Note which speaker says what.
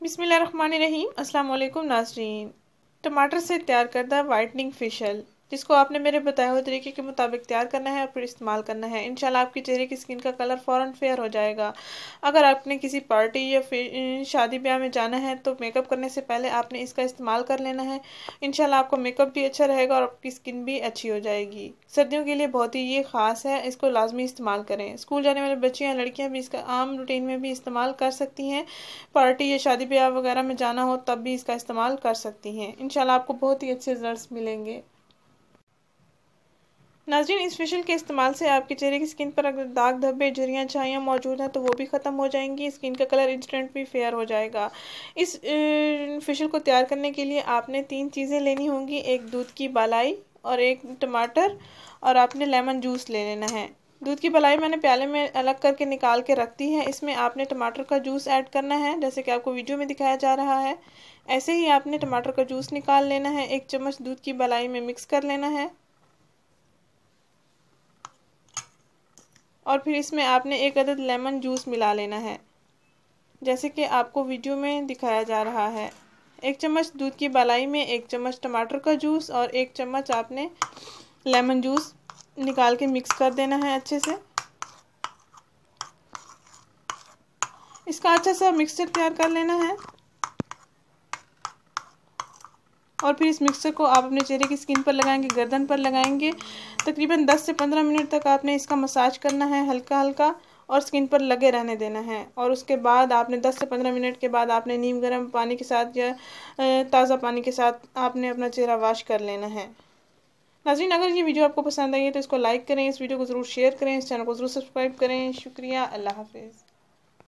Speaker 1: बिस्मिल्लाहिर्रहमानिर्रहीम। अस्सलाम वालेकुम नाज़रीन। टमाटर से तैयार करदा वाइटनिंग फेशियल, जिसको आपने मेरे बताए हुए तरीके के मुताबिक तैयार करना है और फिर इस्तेमाल करना है। इंशाल्लाह आपके चेहरे की स्किन का कलर फ़ौरन फेयर हो जाएगा। अगर आपने किसी पार्टी या फिर शादी ब्याह में जाना है तो मेकअप करने से पहले आपने इसका इस्तेमाल कर लेना है। इंशाल्लाह आपको मेकअप भी अच्छा रहेगा और आपकी स्किन भी अच्छी हो जाएगी। सर्दियों के लिए बहुत ही ये ख़ास है, इसको लाजमी इस्तेमाल करें। स्कूल जाने वाले बच्चे या लड़कियाँ भी इसका आम रूटीन में भी इस्तेमाल कर सकती हैं। पार्टी या शादी ब्याह वगैरह में जाना हो तब भी इसका इस्तेमाल कर सकती हैं। इंशाल्लाह आपको बहुत ही अच्छे रिजल्ट्स मिलेंगे। नाज़रीन, इस फेशियल के इस्तेमाल से आपके चेहरे की स्किन पर अगर दाग धब्बे झुर्रियाँ छाइयाँ मौजूद हैं तो वो भी ख़त्म हो जाएंगी। स्किन का कलर इंस्टेंट भी फेयर हो जाएगा। इस फेशियल को तैयार करने के लिए आपने 3 चीज़ें लेनी होंगी। एक दूध की बालाई और एक टमाटर और आपने लेमन जूस ले लेना है। दूध की बलाई मैंने प्याले में अलग करके निकाल के रख दी है। इसमें आपने टमाटर का जूस ऐड करना है, जैसे कि आपको वीडियो में दिखाया जा रहा है। ऐसे ही आपने टमाटर का जूस निकाल लेना है। 1 चम्मच दूध की बलाई में मिक्स कर लेना है और फिर इसमें आपने 1 अदद लेमन जूस मिला लेना है, जैसे कि आपको वीडियो में दिखाया जा रहा है। 1 चम्मच दूध की बलाई में 1 चम्मच टमाटर का जूस और 1 चम्मच आपने लेमन जूस निकाल के मिक्स कर देना है अच्छे से। इसका अच्छा सा मिक्सचर तैयार कर लेना है और फिर इस मिक्सचर को आप अपने चेहरे की स्किन पर लगाएंगे, गर्दन पर लगाएंगे। तकरीबन 10 से 15 मिनट तक आपने इसका मसाज करना है हल्का हल्का और स्किन पर लगे रहने देना है। और उसके बाद आपने 10 से 15 मिनट के बाद आपने नीम गर्म पानी के साथ या ताज़ा पानी के साथ आपने अपना चेहरा वॉश कर लेना है। नाज़रीन, अगर ये वीडियो आपको पसंद आई है तो इसको लाइक करें, इस वीडियो को ज़रूर शेयर करें, इस चैनल को ज़रूर सब्सक्राइब करें। शुक्रिया। अल्लाह हाफिज़।